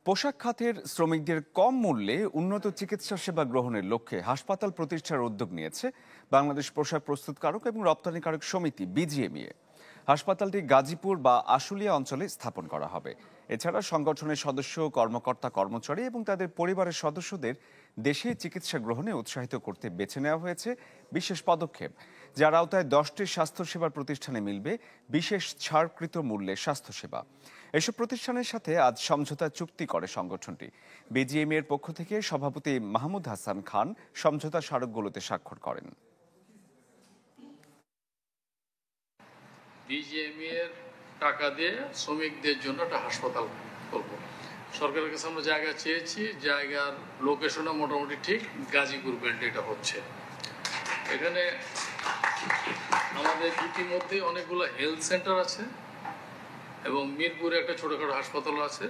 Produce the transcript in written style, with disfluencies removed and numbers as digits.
পোশাক খাতের শ্রমিকদের কম মূল্যে উন্নত চিকিৎসা সেবা গ্রহণের লক্ষ্যে হাসপাতাল প্রতিষ্ঠার উদ্যোগ নিয়েছে বাংলাদেশ পোশাক প্রস্তুতকারক এবং রপ্তানিকারক সমিতি বিজিএমইএ। হাসপাতালটি গাজীপুর বা আশুলিয়া অঞ্চলে স্থাপন করা হবে। এছাড়া সংগঠনের সদস্য, কর্মকর্তা, কর্মচারী এবং তাদের পরিবারের সদস্যদের দেশে চিকিৎসা গ্রহণে উৎসাহিত করতে বেছে নেওয়া হয়েছে বিশেষ পদক্ষেপ, যার আওতায় 10টি স্বাস্থ্যসেবার প্রতিষ্ঠানে মিলবে বিশেষ ছাড়কৃত মূল্যে স্বাস্থ্যসেবা। এসব প্রতিষ্ঠানের সাথে আজ সমঝোতা চুক্তি করে সংগঠনটি। বিজিএমইএর পক্ষ থেকে সভাপতি মাহমুদ হাসান খান সমঝোতা স্মারকগুলোতে স্বাক্ষর করেন। বিজিএমইএর টাকা দিয়ে শ্রমিকদের জন্য একটা হাসপাতাল করব। সরকারের কাছে আমরা জায়গা চেয়েছি, জায়গার লোকেশনও মোটামুটি ঠিক, গাজীপুর বেল্টে এটা হচ্ছে। এখানে আমাদের ইতিমধ্যে অনেকগুলো হেলথ সেন্টার আছে এবং মিরপুরে একটা ছোটখাটো হাসপাতাল আছে।